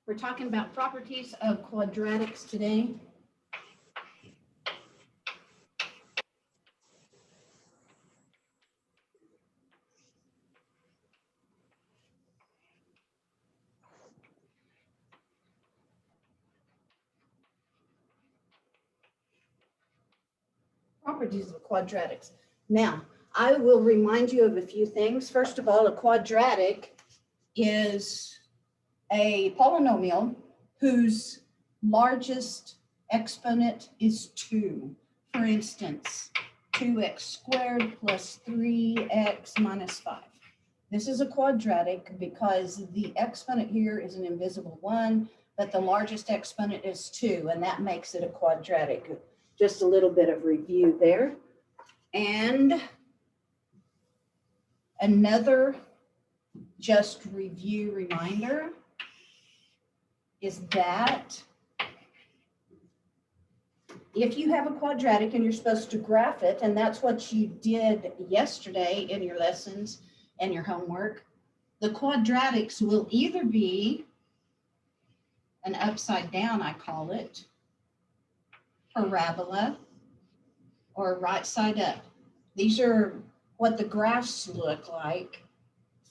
We're talking about properties of quadratics today. Properties of quadratics. Now, I will remind you of a few things. First of all, a quadratic is a polynomial whose largest exponent is 2. For instance, 2x squared plus 3x minus 5. This is a quadratic because the exponent here is an invisible 1, but the largest exponent is 2, and that makes it a quadratic. Just a little bit of review there. And another just review reminder is that if you have a quadratic and you're supposed to graph it, and that's what you did yesterday in your lessons and your homework, the quadratics will either be an upside down, I call it, parabola, or right side up. These are what the graphs look like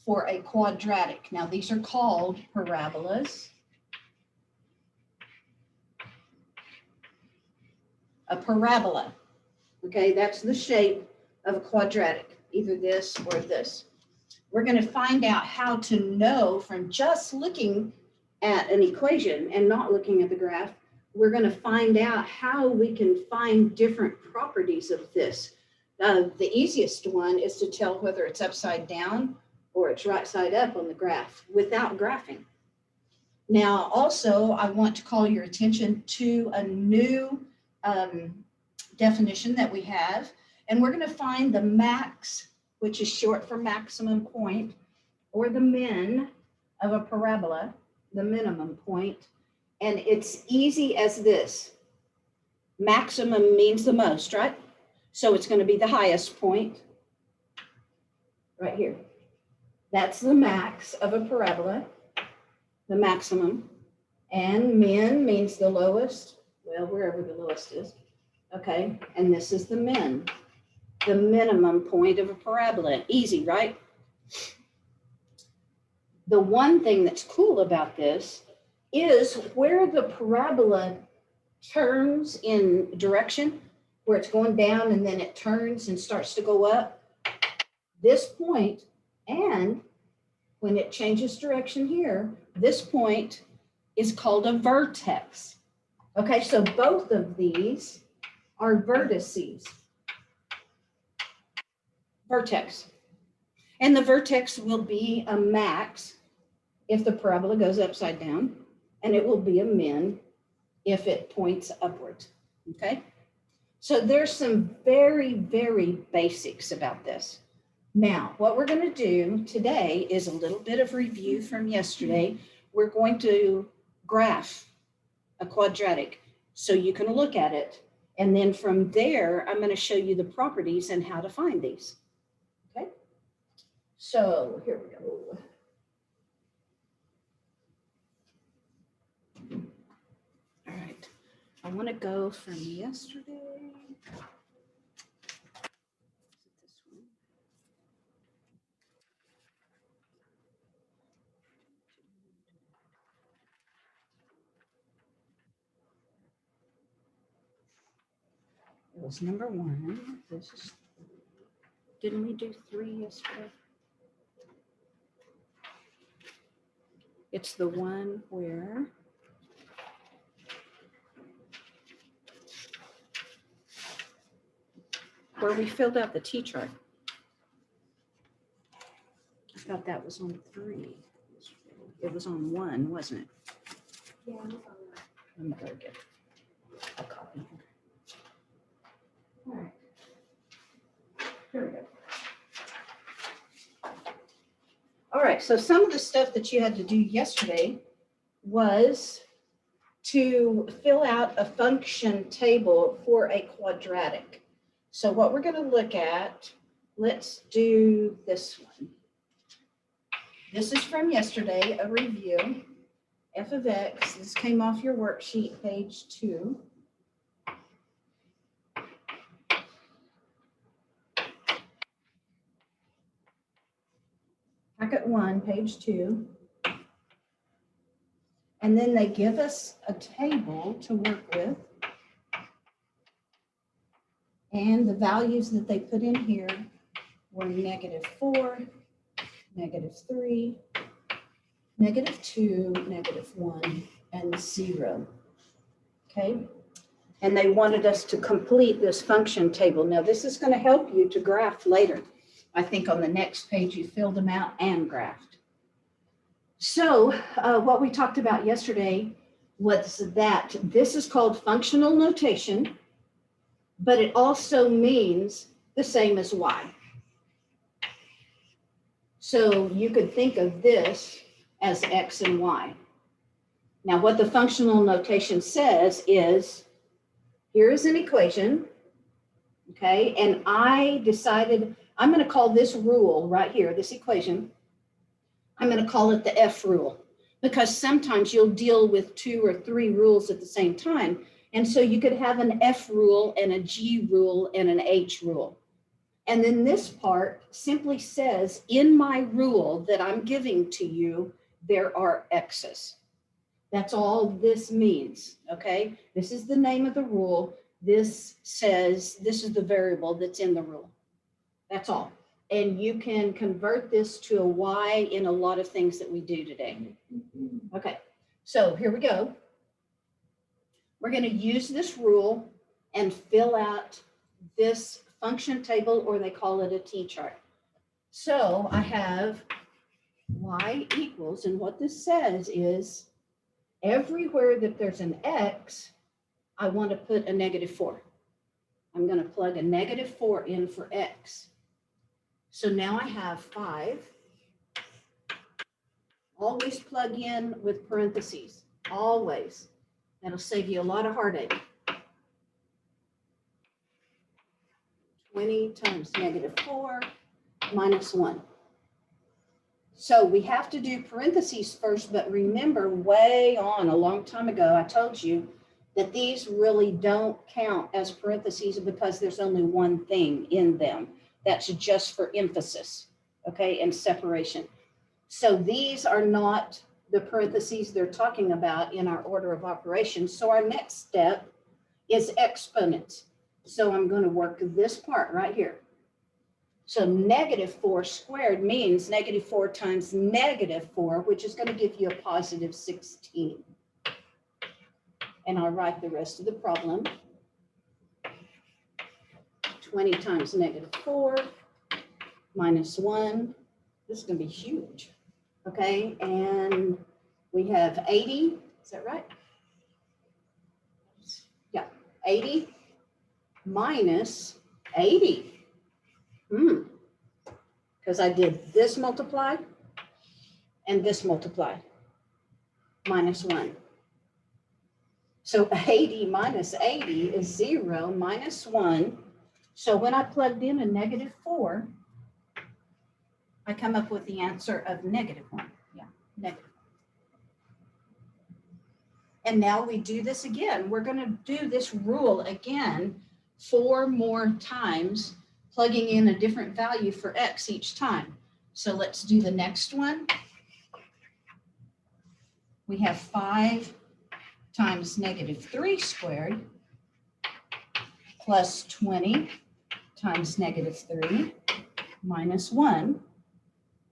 for a quadratic. Now, these are called parabolas. A parabola, okay, that's the shape of a quadratic, either this or this. We're going to find out how to know from just looking at an equation and not looking at the graph. We're going to find out how we can find different properties of this. The easiest one is to tell whether it's upside down or it's right side up on the graph without graphing. Now, also, I want to call your attention to a new definition that we have, and we're going to find the max, which is short for maximum point, or the min of a parabola, the minimum point, and it's easy as this. Maximum means the most, right? So it's going to be the highest point right here. That's the max of a parabola, the maximum, and min means the lowest. Well, wherever the lowest is, okay? And this is the min, the minimum point of a parabola. Easy, right? The one thing that's cool about this is where the parabola turns in direction, where it's going down and then it turns and starts to go up, this point, and when it changes direction here, this point is called a vertex. Okay, so both of these are vertices. Vertex. And the vertex will be a max if the parabola goes upside down, and it will be a min if it points upward. Okay? So there's some very, very basics about this. Now, what we're going to do today is a little bit of review from yesterday. We're going to graph a quadratic so you can look at it. And then from there, I'm going to show you the properties and how to find these. Okay? So here we go. All right. I want to go from yesterday. It was number 1. This is, didn't we do 3 yesterday? It's the one where we filled out the T-chart. I thought that was on 3. It was on 1, wasn't it? Yeah. Let me go get a copy here. All right. Here we go. All right, so some of the stuff that you had to do yesterday was to fill out a function table for a quadratic. So what we're going to look at, let's do this one. This is from yesterday, a review. f of x, this came off your worksheet, page 2. Packet 1, page 2. And then they give us a table to work with. And the values that they put in here were -4, -3, -2, -1, and 0. Okay? And they wanted us to complete this function table. Now, this is going to help you to graph later. I think on the next page you filled them out and graphed. So what we talked about yesterday was that this is called functional notation, but it also means the same as y. So you could think of this as x and y. Now, what the functional notation says is, here is an equation, okay? And I decided I'm going to call this rule right here, this equation, I'm going to call it the F rule, because sometimes you'll deal with 2 or 3 rules at the same time. And so you could have an F rule and a G rule and an H rule. And then this part simply says, in my rule that I'm giving to you, there are X's. That's all this means, okay? This is the name of the rule. This says, this is the variable that's in the rule. That's all. And you can convert this to a Y in a lot of things that we do today. Okay, so here we go. We're going to use this rule and fill out this function table, or they call it a T-chart. So I have Y equals, and what this says is everywhere that there's an X, I want to put a -4. I'm going to plug a -4 in for X. So now I have 5. Always plug in with parentheses, always. That'll save you a lot of heartache. 20 times -4 minus 1. So we have to do parentheses first, but remember way on a long time ago, I told you that these really don't count as parentheses because there's only one thing in them. That's just for emphasis, okay, and separation. So these are not the parentheses they're talking about in our order of operations. So our next step is exponents. So I'm going to work this part right here. So -4 squared means -4 times -4, which is going to give you a positive 16. And I'll write the rest of the problem. 20 times -4 minus 1. This is going to be huge. Okay, and we have 80. Is that right? Yeah, 80 minus 80. Because I did this multiplied and this multiplied, minus 1. So 80 minus 80 is 0 minus 1. So when I plugged in a -4, I come up with the answer of -1. Yeah, negative. And now we do this again. We're going to do this rule again 4 more times, plugging in a different value for X each time. So let's do the next one. We have 5 times -3 squared plus 20 times -3 minus 1.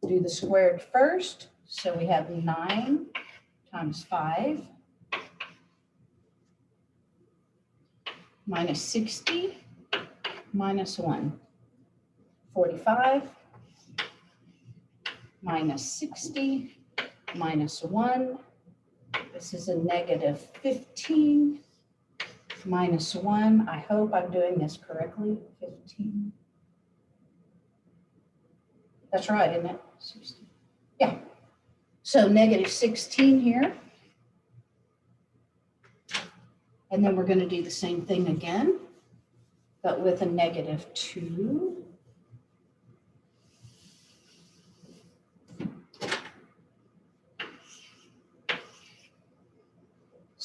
Do the squared first. So we have 9 times 5 minus 60 minus 1. 45 minus 60 minus 1. This is a -15 minus 1. I hope I'm doing this correctly. 15. That's right, isn't it? 16. Yeah. So -16 here. And then we're going to do the same thing again, but with a -2.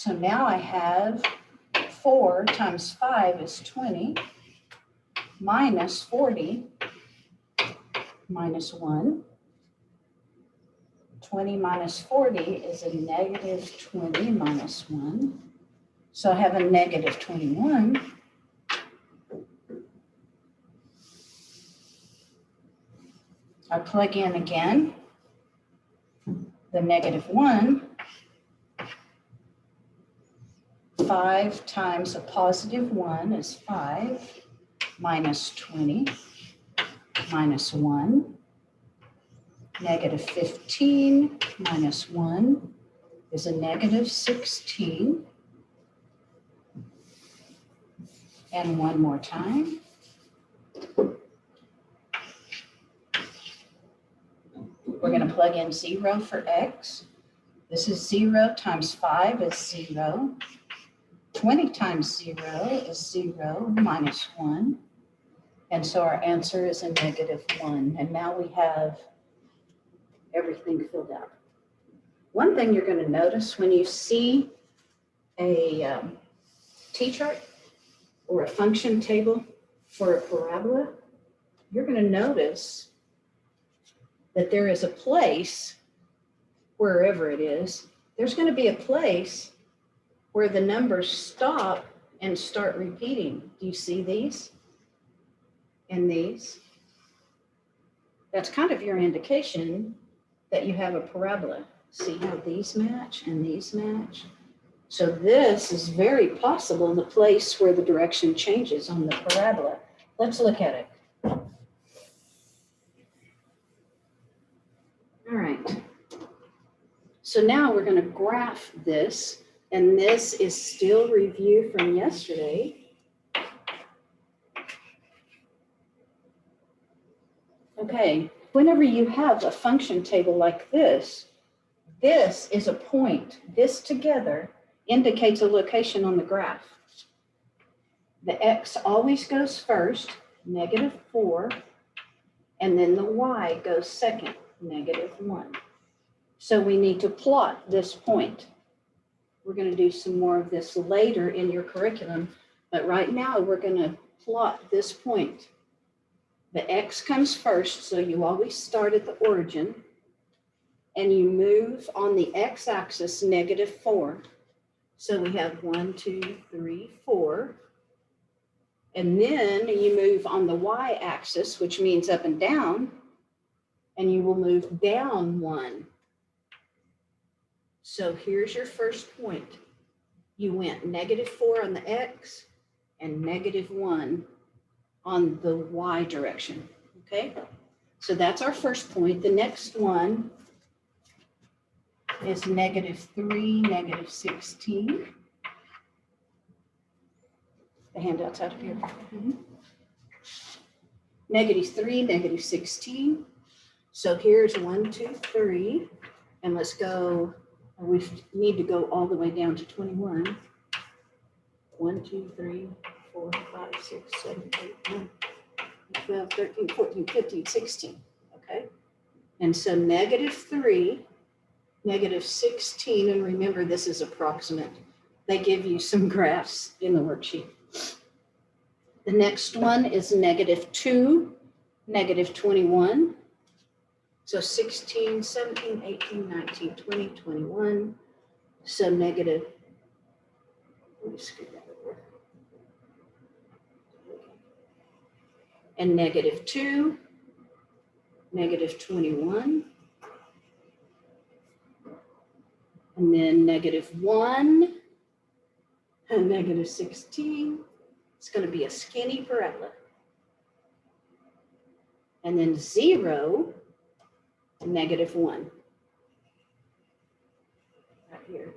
So now I have 4 times 5 is 20 minus 40 minus 1. 20 minus 40 is a negative 20 minus 1. So I have a negative 21. I plug in again the negative 1. 5 times a positive 1 is 5 minus 20 minus 1. Negative 15 minus 1 is a negative 16. And one more time. We're going to plug in 0 for x. This is 0 times 5 is 0. 20 times 0 is 0 minus 1. And so our answer is a negative 1. And now we have everything filled out. One thing you're going to notice when you see a t-chart or a function table for a parabola, you're going to notice that there is a place, wherever it is, there's going to be a place where the numbers stop and start repeating. Do you see these and these? That's kind of your indication that you have a parabola. See how these match and these match? So this is very possible the place where the direction changes on the parabola. Let's look at it. All right. So now we're going to graph this, and this is still review from yesterday. Okay, whenever you have a function table like this is a point. This together indicates a location on the graph. The x always goes first, negative 4, and then the y goes second, negative 1. So we need to plot this point. We're going to do some more of this later in your curriculum, but right now we're going to plot this point. The x comes first, so you always start at the origin, and you move on the x-axis negative 4. So we have 1, 2, 3, 4. And then you move on the y-axis, which means up and down, and you will move down 1. So here's your first point. You went negative 4 on the x and negative 1 on the y direction, okay? So that's our first point. The next one is negative 3, negative 16. The handout's out of here. Negative 3, negative 16. So here's 1, 2, 3. And let's go, we need to go all the way down to 21. 1, 2, 3, 4, 5, 6, 7, 8, 9, 12, 13, 14, 15, 16. Okay. And so negative 3, negative 16, and remember this is approximate. They give you some graphs in the worksheet. The next one is negative 2, negative 21. So 16, 17, 18, 19, 20, 21. So negative, let me scoot that over. And negative 2, negative 21. And then negative 1 and negative 16. It's going to be a skinny parabola. And then 0, negative 1. Right here.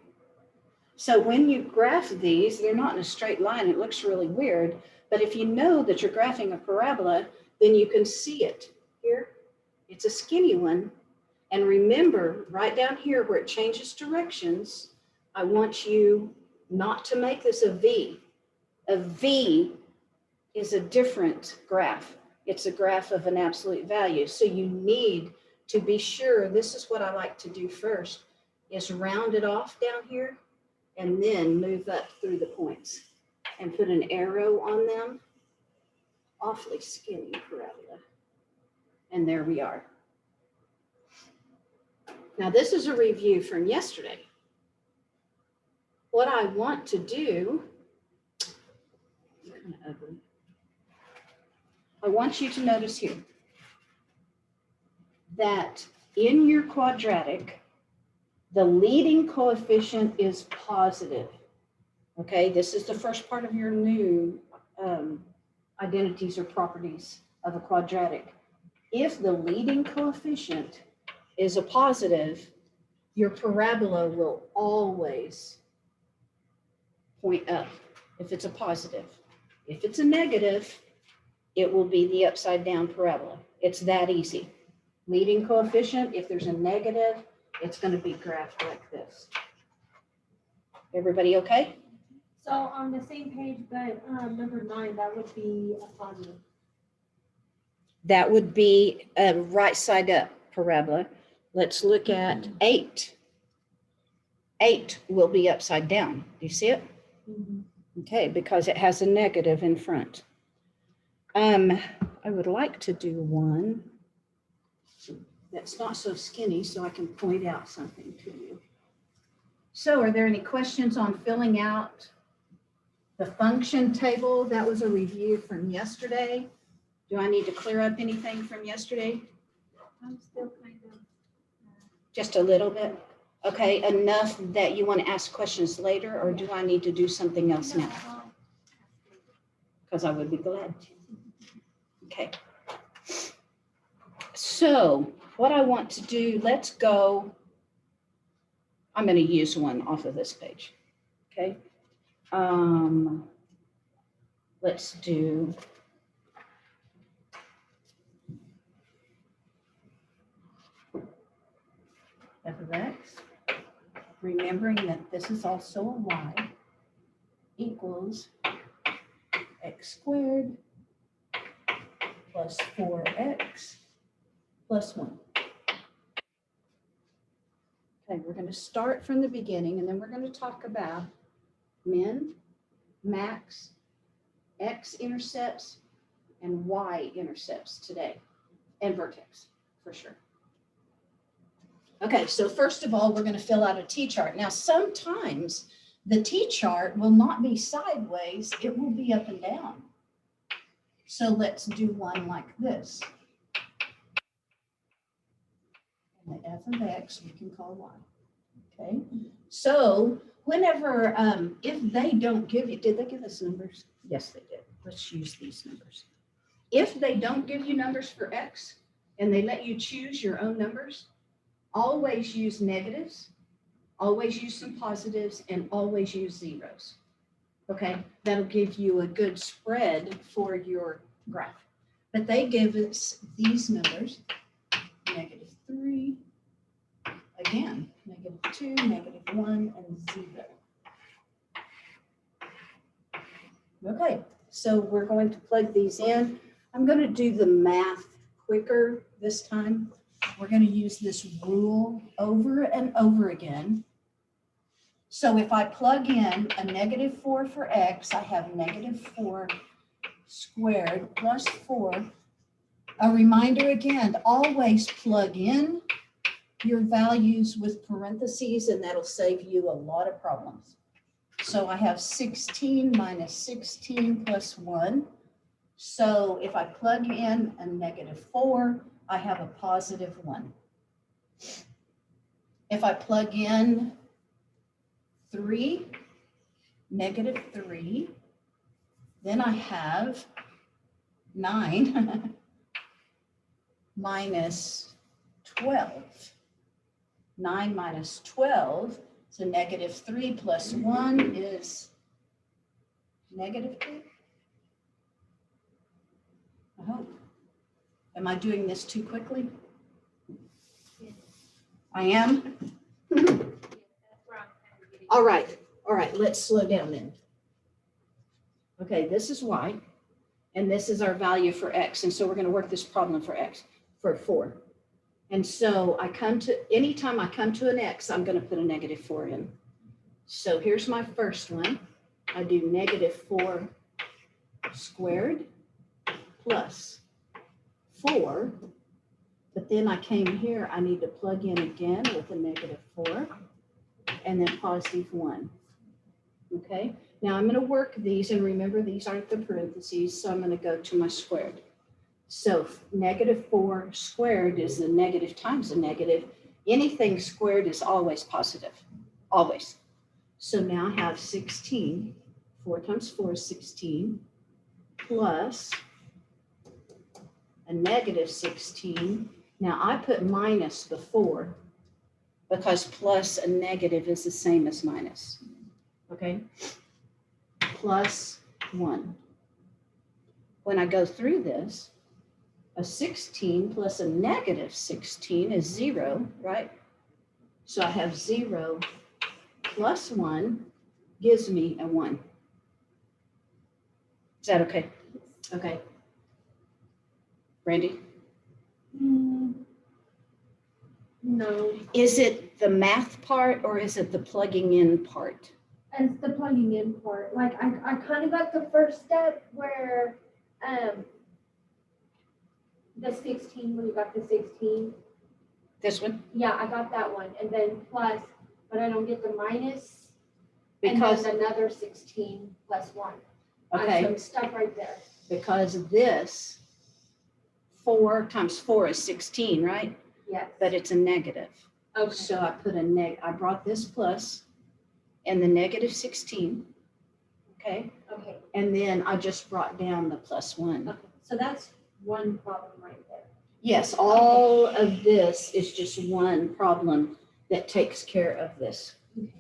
So when you graph these, they're not in a straight line. It looks really weird. But if you know that you're graphing a parabola, then you can see it here. It's a skinny one. And remember, right down here where it changes directions, I want you not to make this a V. A V is a different graph. It's a graph of an absolute value. So you need to be sure, this is what I like to do first, is round it off down here and then move up through the points and put an arrow on them. Awfully skinny parabola. And there we are. Now this is a review from yesterday. What I want to do, kind of ugly. I want you to notice here that in your quadratic, the leading coefficient is positive. Okay, this is the first part of your new identities or properties of a quadratic. If the leading coefficient is a positive, your parabola will always point up if it's a positive. If it's a negative, it will be the upside down parabola. It's that easy. Leading coefficient, if there's a negative, it's going to be graphed like this. Everybody okay? So on the same page, but number 9, that would be a positive. That would be a right side up parabola. Let's look at 8. 8 will be upside down. Do you see it? Mm-hmm. Okay, because it has a negative in front. I would like to do one that's not so skinny so I can point out something to you. So are there any questions on filling out the function table? That was a review from yesterday. Do I need to clear up anything from yesterday? I'm still kind of. Just a little bit? Okay, enough that you want to ask questions later, or do I need to do something else now? Because I would be glad to. Okay. So what I want to do, let's go. I'm going to use one off of this page. Okay. Let's do f of x, remembering that this is also a y, equals x squared plus 4x plus 1. Okay, we're going to start from the beginning, and then we're going to talk about min, max, x-intercepts, and y-intercepts today, and vertex, for sure. Okay, so first of all, we're going to fill out a t-chart. Now, sometimes the t-chart will not be sideways, it will be up and down. So let's do one like this. And the f of x we can call y. Okay, so whenever, if they don't give you, did they give us numbers? Yes, they did. Let's use these numbers. If they don't give you numbers for x and they let you choose your own numbers, always use negatives, always use some positives, and always use zeros. Okay, that'll give you a good spread for your graph. But they give us these numbers, -3, again, -2, -1, and 0. Okay, so we're going to plug these in. I'm going to do the math quicker this time. We're going to use this rule over and over again. So if I plug in a -4 for x, I have -4 squared plus 4. A reminder again, always plug in your values with parentheses, and that'll save you a lot of problems. So I have 16 minus 16 plus 1. So if I plug in a -4, I have a +1. If I plug in 3, -3, then I have 9 minus 12. 9 minus 12, so -3 plus 1 is -3. I hope. Am I doing this too quickly? I am? All right, let's slow down then. Okay, this is y, and this is our value for x, and so we're going to work this problem for x, for 4. And so anytime I come to an x, I'm going to put a -4 in. So here's my first one. I do -4 squared plus 4. But then I came here, I need to plug in again with a -4 and then +1. Okay, now I'm going to work these, and remember these aren't the parentheses, so I'm going to go to my squared. So -4 squared is a negative times a negative. Anything squared is always positive, always. So now I have 16, 4 times 4 is 16, plus a -16. Now I put minus before because plus a negative is the same as minus, okay? +1. When I go through this, a 16 plus a -16 is 0, right? So I have 0 plus 1 gives me a 1. Is that okay? Okay. Brandy? No, Is it the math part or is it the plugging in part? and it's the plugging in part. Like I kind of got the first step where the 16, when you got the 16. This one? Yeah, I got that one. And then plus, but I don't get the minus. Because, and then another 16 plus 1. So okay, I'm stuck right there. because this 4 times 4 is 16, right? Yes. But it's a negative. Okay. So I put I brought this plus and the -16, okay? Okay. And then I just brought down the +1. Okay. So that's one problem right there. Yes, all of this is just one problem that takes care of this. Okay.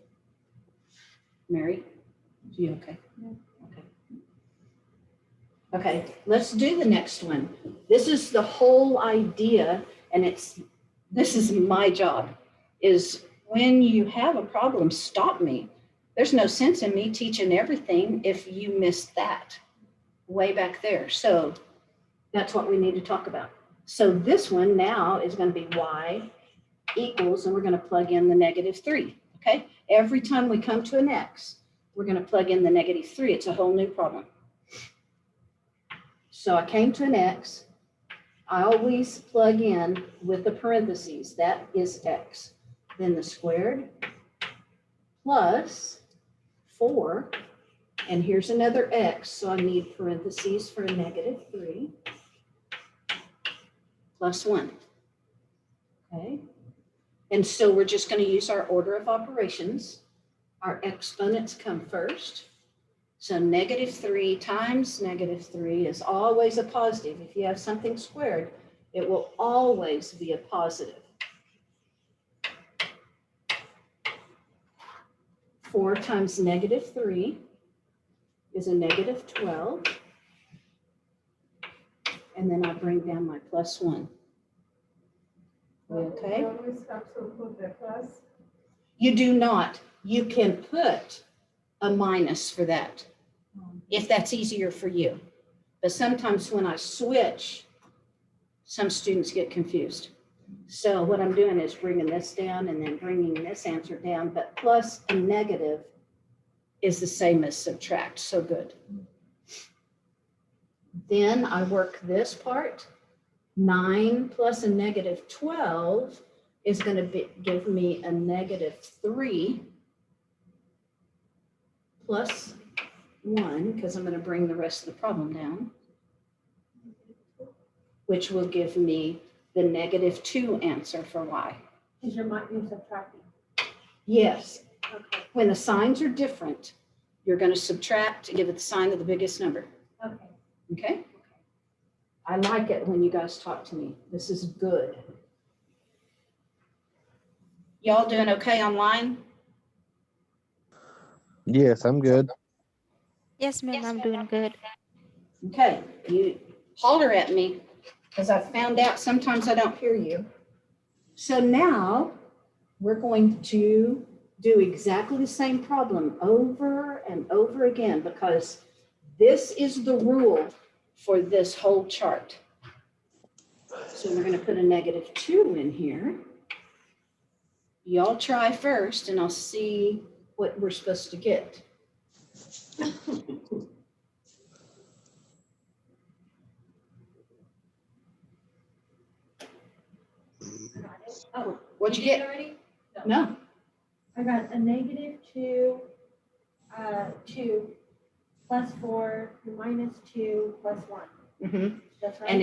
Mary, you okay? Yeah. Okay. Okay, let's do the next one. This is the whole idea, and this is my job, is when you have a problem, stop me. There's no sense in me teaching everything if you missed that way back there. So that's what we need to talk about. So this one now is going to be y equals, and we're going to plug in the -3, okay? Every time we come to an x, we're going to plug in the -3. It's a whole new problem. So I came to an x. I always plug in with the parentheses. That is x. Then the squared plus 4. And here's another x, so I need parentheses for a -3 plus 1. Okay. And so we're just going to use our order of operations. Our exponents come first. So -3 times -3 is always a positive. If you have something squared, it will always be a positive. 4 times -3 is a -12. And then I bring down my +1. We okay? You always have to put the plus. You do not. You can put a minus for that, if that's easier for you. But sometimes when I switch, some students get confused. So what I'm doing is bringing this down and then bringing this answer down, but plus a negative is the same as subtract, so good. Then I work this part. 9 plus a -12 is going to give me a -3 plus 1, because I'm going to bring the rest of the problem down, which will give me the -2 answer for y. Because you're subtracting. Yes, Okay. when the signs are different, you're going to subtract to give it the sign of the biggest number. Okay. Okay? I like it when you guys talk to me. This is good. Y'all doing okay online? Yes, I'm good. Yes, ma'am, I'm doing good. Okay, you holler at me because I found out sometimes I don't hear you. So now we're going to do exactly the same problem over and over again because this is the rule for this whole chart. So we're going to put a -2 in here. Y'all try first and I'll see what we're supposed to get. Oh, what'd you get? Already? No, I got a -2, 2, +4, -2, +1. mhm. That's right? And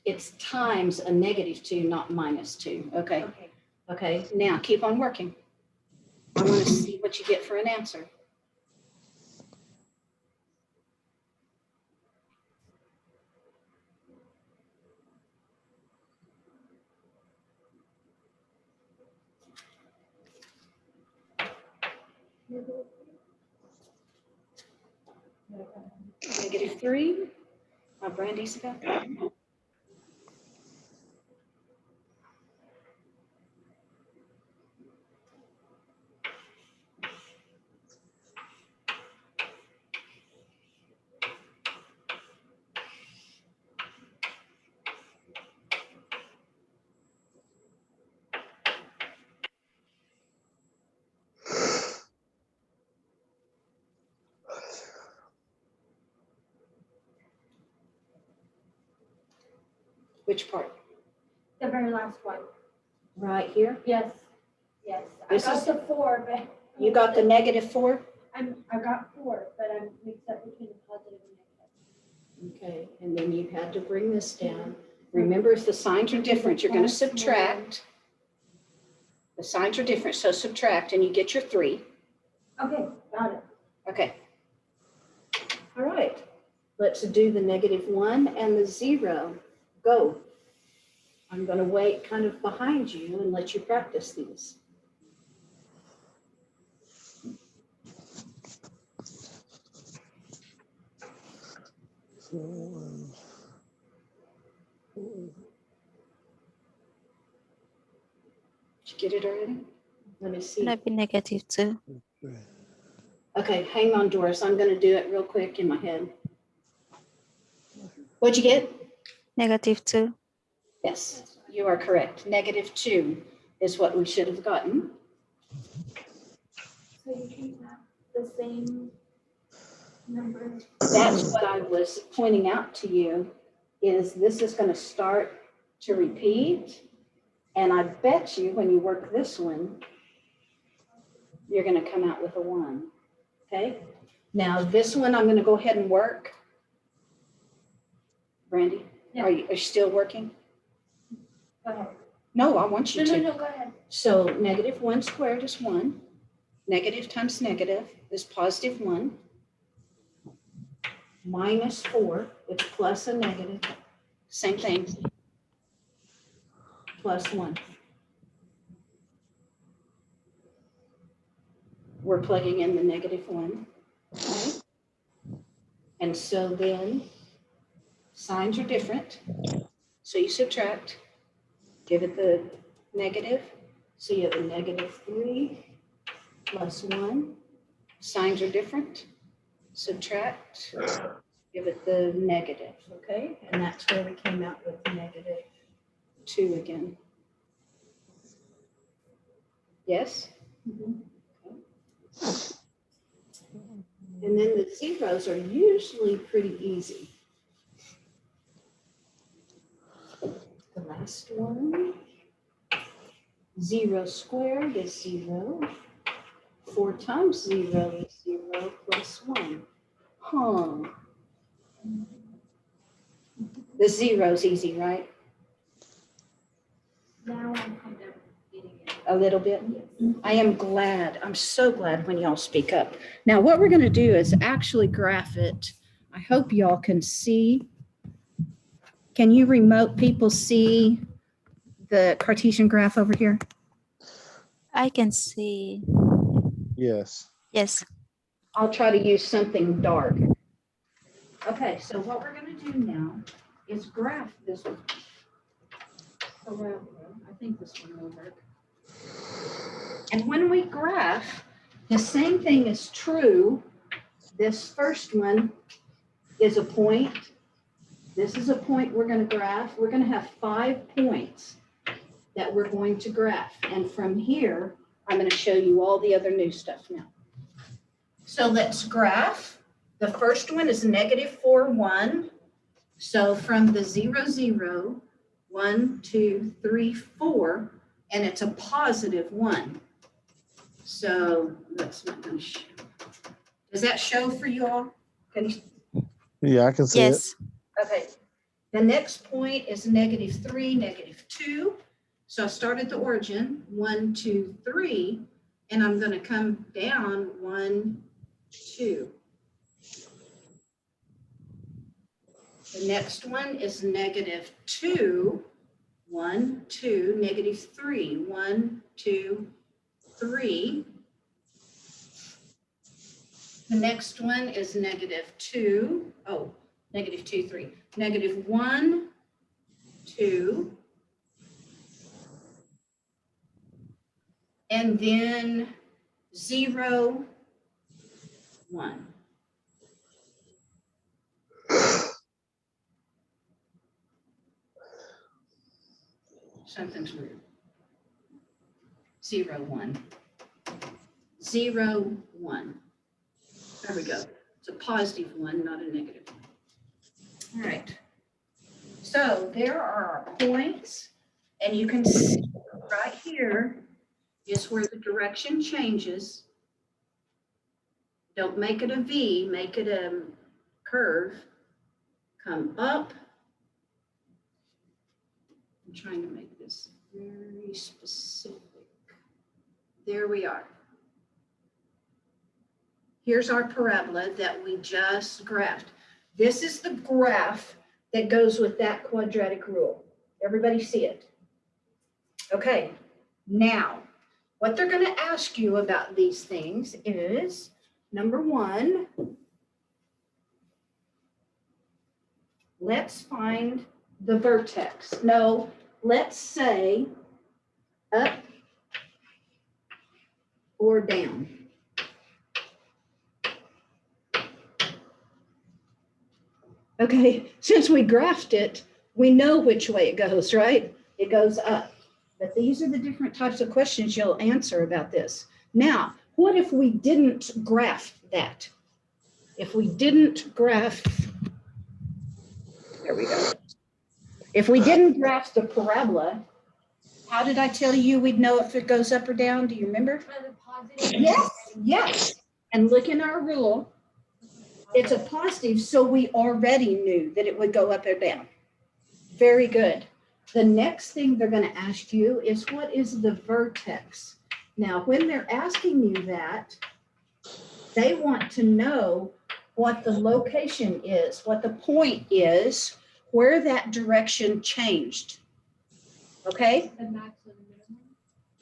it's times a -2, not -2, okay? Okay. Okay, now keep on working. I want to see what you get for an answer. -3. Brandy's got that. Which part? The very last one. Right here? Yes. Yes. This I got is- the 4, but. You got the -4? I got 4, but I'm mixed up between the positive and negative. Okay, and then you had to bring this down. Remember, if the signs are different, you're going to subtract. The signs are different, so subtract and you get your 3. Okay, got it. Okay. All right, let's do the -1 and the 0. Go. I'm going to wait kind of behind you and let you practice these. Did you get it already? Let me see. Gonna be -2. Okay, hang on, Doris. I'm going to do it real quick in my head. What'd you get? -2. Yes, you are correct. -2 is what we should have gotten. So you can have the same number. That's what I was pointing out to you, is this is going to start to repeat. And I bet you when you work this one, you're going to come out with a 1. Okay? Now this one, I'm going to go ahead and work. Brandy, Yeah. are you still working? Go ahead. No, I want you to. No, go ahead. So -1 squared is 1. Negative times negative is +1. -4, it's plus a negative. Same thing. +1. We're plugging in the -1. Okay? And so then signs are different. So you subtract, give it the negative. So you have a -3 plus 1. Signs are different. Subtract, give it the negative, okay? And that's where we came out with -2 again. Yes? And then the zeros are usually pretty easy. The last one, 0 squared is 0. 4 times 0 is 0 plus 1. Huh. The zero's easy, right? Now I'm kind of getting it. A little bit. I am glad. I'm so glad when y'all speak up. Now, what we're going to do is actually graph it. I hope y'all can see. Can you remote people see the Cartesian graph over here? I can see. Yes. Yes. I'll try to use something dark. Okay, so what we're going to do now is graph this one. I think this one will work. And when we graph, the same thing is true. This first one is a point. This is a point we're going to graph. We're going to have 5 points that we're going to graph. And from here, I'm going to show you all the other new stuff now. So let's graph. The first one is -4, 1. So from the 0, 0, 1, 2, 3, 4, and it's a positive 1. So that's not going to show. Does that show for you all? Can you? Yeah, I can see it. Yes. Okay. The next point is -3, -2. So I start at the origin, 1, 2, 3, and I'm going to come down 1, 2. The next one is -2, 1, 2, -3, 1, 2, 3. The next one is -2, oh, -2, 3, -1, 2, and then 0, 1. Something's weird. 0, 1. 0, 1. There we go. It's a positive 1, not a negative 1. All right. So there are our points, and you can see right here is where the direction changes. Don't make it a V, make it a curve. Come up. I'm trying to make this very specific. There we are. Here's our parabola that we just graphed. This is the graph that goes with that quadratic rule. Everybody see it? Okay, now, what they're going to ask you about these things is, number one, let's find the vertex. No, let's say up or down. Okay, since we graphed it, we know which way it goes, right? It goes up. But these are the different types of questions you'll answer about this. Now, what if we didn't graph that? If we didn't graph, there we go. If we didn't graph the parabola, how did I tell you we'd know if it goes up or down? Do you remember? Either positive. Yes, yes. And look in our rule, it's a positive, so we already knew that it would go up or down. Very good. The next thing they're going to ask you is, what is the vertex? Now, when they're asking you that, they want to know what the location is, what the point is, where that direction changed. Okay? The max and minimum.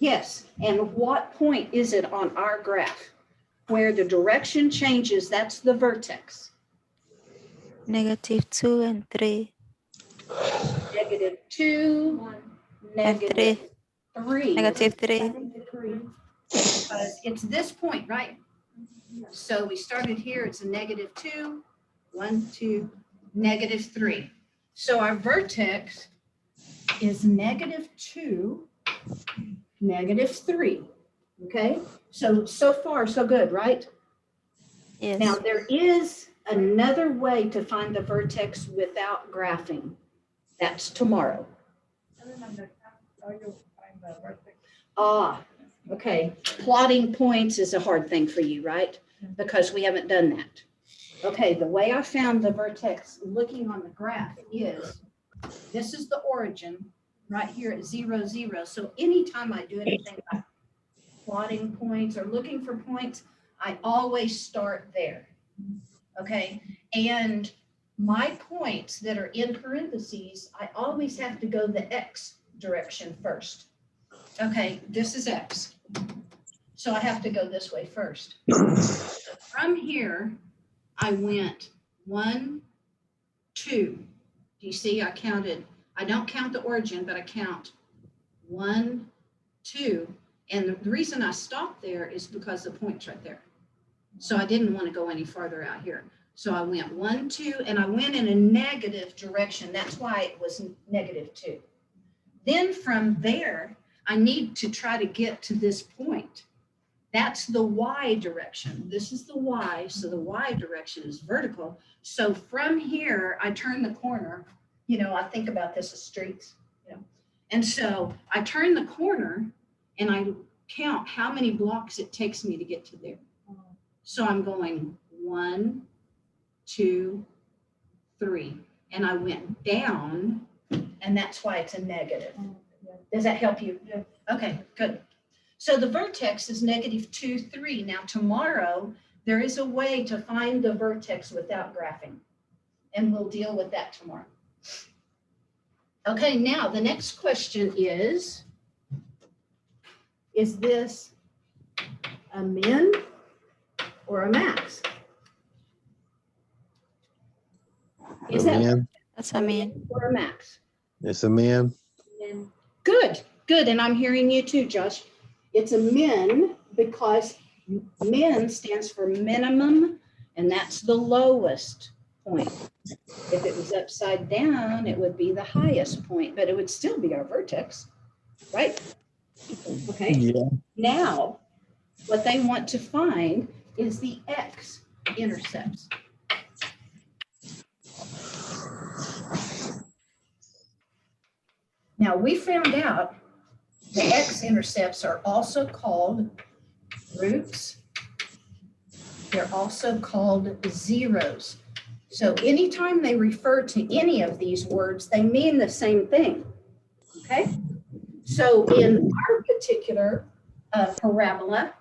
Yes. And what point is it on our graph? Where the direction changes, that's the vertex. -2 and 3 -2, One. and -3. 3. -3. Because it's this point, right? So we started here, it's a -2, 1, 2, -3. So our vertex is -2, -3. Okay, so far so good, right? Yes. Now there is another way to find the vertex without graphing. That's tomorrow. And then on the top, how you find the vertex? Ah, okay. Plotting points is a hard thing for you, right? Because we haven't done that. Okay, the way I found the vertex looking on the graph is, this is the origin right here at 0, 0. So anytime I do anything like plotting points or looking for points, I always start there. Okay, and my points that are in parentheses, I always have to go the X direction first. Okay, this is X. So I have to go this way first. From here, I went 1, 2. Do you see? I counted. I don't count the origin, but I count 1, 2. And the reason I stopped there is because the point's right there. So I didn't want to go any farther out here. So I went 1, 2, and I went in a negative direction. That's why it was -2. Then from there, I need to try to get to this point. That's the Y direction. This is the Y, so the Y direction is vertical. So from here, I turn the corner, you know, I think about this as streets, you know. And so I turn the corner and I count how many blocks it takes me to get to there. So I'm going 1, 2, 3, and I went down, and that's why it's a negative. Does that help you? Yes. Okay, good. So the vertex is -2, 3. Now tomorrow, there is a way to find the vertex without graphing, and we'll deal with that tomorrow. Okay, now the next question is this a min or a max? Is that min. That's a min. or a max? It's a min. Min. Good, good, and I'm hearing you too, Josh. It's a min because min stands for minimum, and that's the lowest point. If it was upside down, it would be the highest point, but it would still be our vertex, right? Okay, Yeah. now what they want to find is the x-intercepts. Now we found out the x-intercepts are also called roots. They're also called zeros. So anytime they refer to any of these words, they mean the same thing, okay? So in our particular parabola,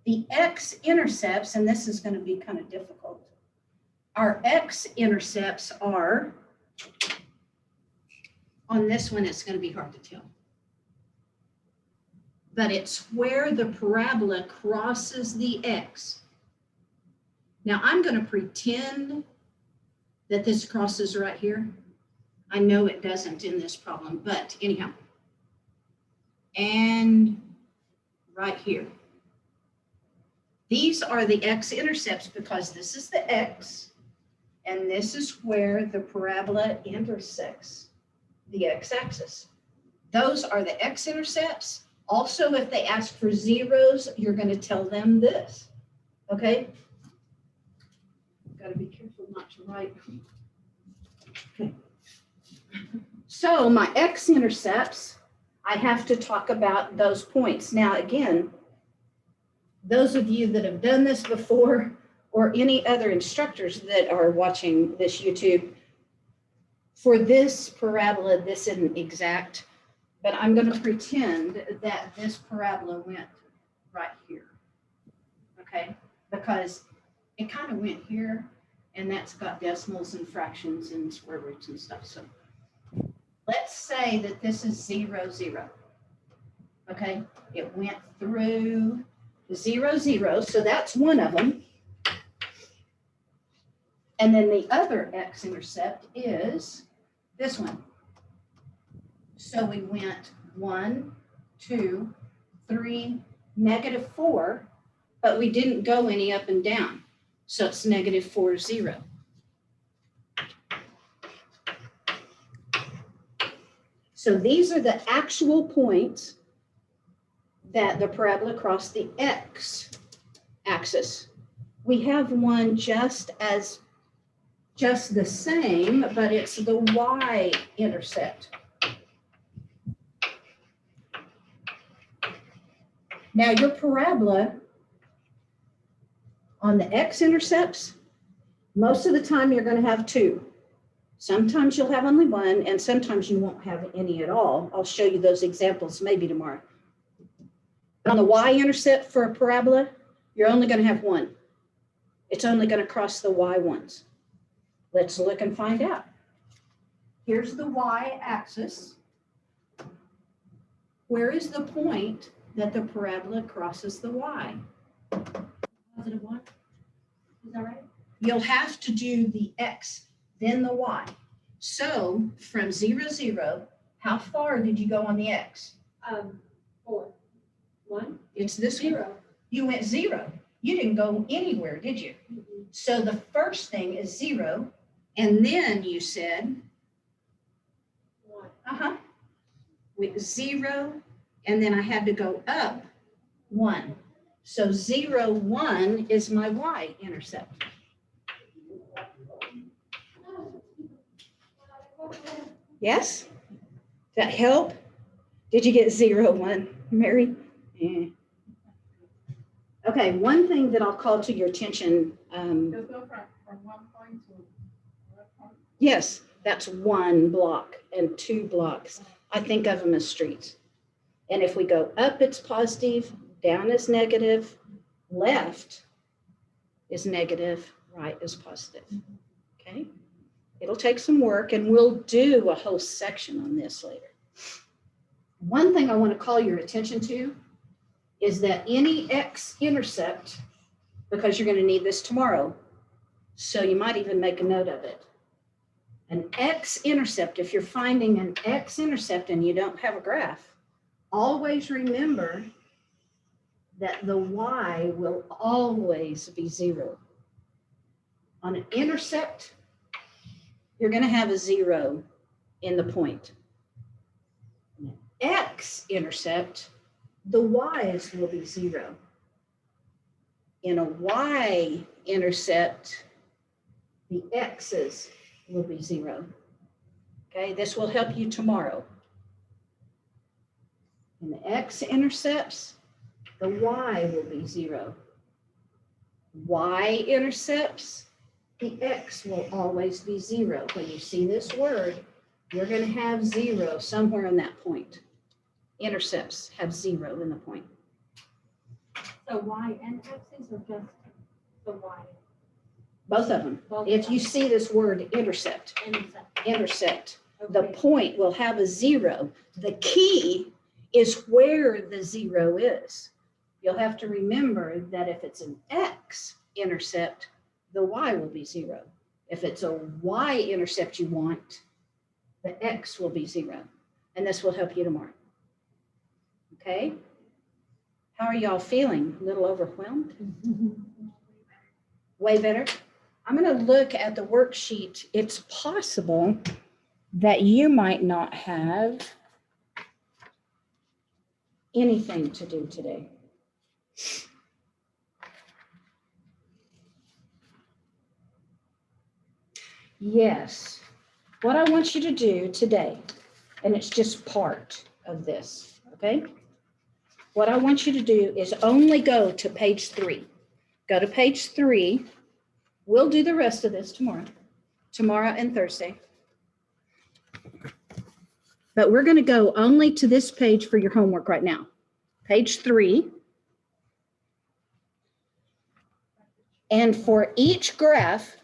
the x-intercepts, and this is going to be kind of difficult, our x-intercepts are, on this one, it's going to be hard to tell. But it's where the parabola crosses the x. Now I'm going to pretend that this crosses right here. I know it doesn't in this problem, but anyhow. And right here. These are the x-intercepts because this is the x, and this is where the parabola intersects the x-axis. Those are the x-intercepts. Also, if they ask for zeros, you're going to tell them this, okay? Got to be careful not to write. Okay. So my x-intercepts, I have to talk about those points. Now, again, those of you that have done this before, or any other instructors that are watching this YouTube, for this parabola, this isn't exact, but I'm going to pretend that this parabola went right here, okay? Because it kind of went here, and that's got decimals and fractions and square roots and stuff. So let's say that this is 0, 0, okay? It went through 0, 0, so that's one of them. And then the other x-intercept is this one. So we went 1, 2, 3, -4, but we didn't go any up and down. So it's -4, 0. So these are the actual points that the parabola crossed the x-axis. We have one just the same, but it's the y-intercept. Now your parabola on the x-intercepts, most of the time you're going to have 2. Sometimes you'll have only 1, and sometimes you won't have any at all. I'll show you those examples maybe tomorrow. On the y-intercept for a parabola, you're only going to have 1. It's only going to cross the y once. Let's look and find out. Here's the y-axis. Where is the point that the parabola crosses the y? Positive 1. Is that right? You'll have to do the x, then the y. So from 0, 0, how far did you go on the x? 4. 1. It's this one. 0. You went 0. You didn't go anywhere, did you? Mm-mm. So the first thing is 0, and then you said, 1. with 0, and then I had to go up 1. So 0, 1 is my y-intercept. Yes? Does that help? Did you get 0, 1, Mary? Yeah. Okay, one thing that I'll call to your attention. Just go from 1 point to what point? Yes, that's 1 block and 2 blocks. I think of them as streets. And if we go up, it's positive, down is negative, left is negative, right is positive. Okay? It'll take some work, and we'll do a whole section on this later. One thing I want to call your attention to is that any x-intercept, because you're going to need this tomorrow, so you might even make a note of it. An x-intercept, if you're finding an x-intercept and you don't have a graph, always remember that the y will always be 0. On an intercept, you're going to have a 0 in the point. An x-intercept, the y's will be 0. In a y-intercept, the x's will be 0. Okay, this will help you tomorrow. In the x-intercepts, the y will be 0. Y-intercepts, the x will always be 0. When you see this word, you're going to have 0 somewhere in that point. Intercepts have 0 in the point. So y and x's or just the y? Both of them. Both If of you them. see this word intersect, Intercept. the Okay. point will have a 0. The key is where the 0 is. You'll have to remember that if it's an x-intercept, the y will be 0. If it's a y-intercept you want, the x will be 0. And this will help you tomorrow. Okay? How are y'all feeling? A little overwhelmed? Way better? I'm going to look at the worksheet. It's possible that you might not have anything to do today. Yes, what I want you to do today, and it's just part of this, okay? What I want you to do is only go to page 3. Go to page 3. We'll do the rest of this tomorrow and Thursday. But we're going to go only to this page for your homework right now. Page 3. And for each graph,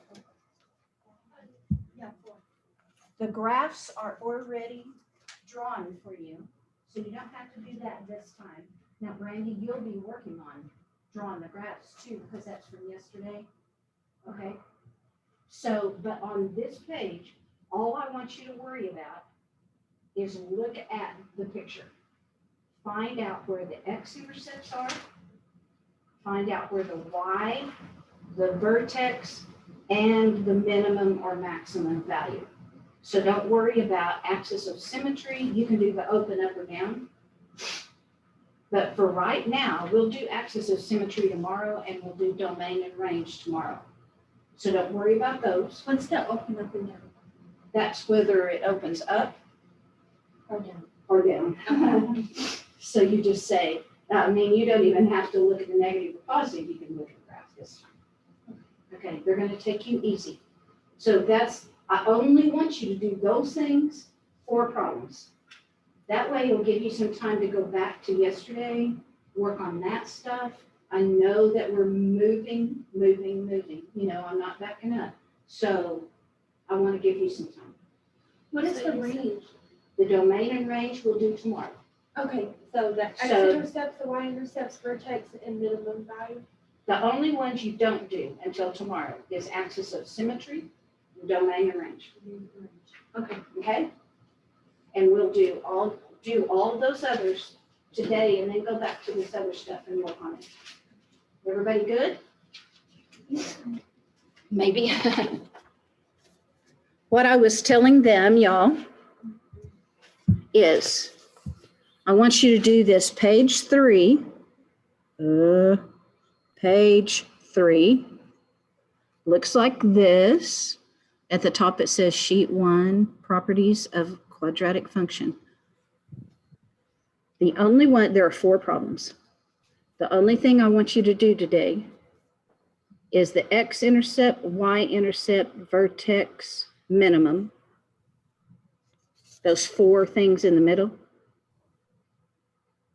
the graphs are already drawn for you, so you don't have to do that this time. Now, Brandy, you'll be working on drawing the graphs too, because that's from yesterday. Okay? So, but on this page, all I want you to worry about is look at the picture. Find out where the x-intercepts are. Find out where the y, the vertex, and the minimum or maximum value. So don't worry about axis of symmetry. You can do the open up or down. But for right now, we'll do axis of symmetry tomorrow, and we'll do domain and range tomorrow. So don't worry about those. What's the open up and down? That's whether it opens up Or down? or down. So you just say, I mean, you don't even have to look at the negative or positive. You can look at the graph this time. Okay, they're going to take you easy. So I only want you to do those things for problems. That way it'll give you some time to go back to yesterday, work on that stuff. I know that we're moving. You know, I'm not backing up. So I want to give you some time. What is the range? The domain and range we'll do tomorrow. Okay, so the x-intercepts, the y-intercepts, vertex, and minimum value? The only ones you don't do until tomorrow is axis of symmetry, domain and range. Okay. Okay? And we'll do all of those others today, and then go back to this other stuff and work on it. Everybody good? Maybe. What I was telling them, y'all, is I want you to do this page 3. Page 3 looks like this. At the top, it says sheet 1, properties of quadratic function. The only one, there are 4 problems. The only thing I want you to do today is the x-intercept, y-intercept, vertex, minimum. Those 4 things in the middle.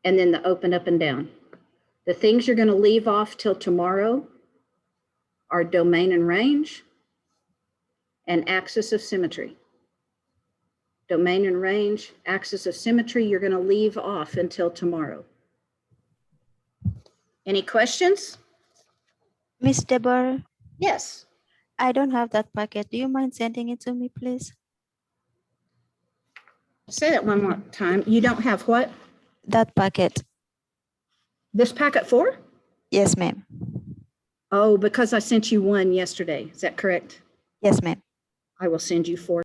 And then the open up and down. The things you're going to leave off till tomorrow are domain and range and axis of symmetry. Domain and range, axis of symmetry, you're going to leave off until tomorrow. Any questions? Miss Deborah, Yes. I don't have that packet. Do you mind sending it to me, please? Say that one more time. You don't have what? That packet. This packet 4? Yes, ma'am. Oh, because I sent you one yesterday. Is that correct? Yes, ma'am. I will send you 4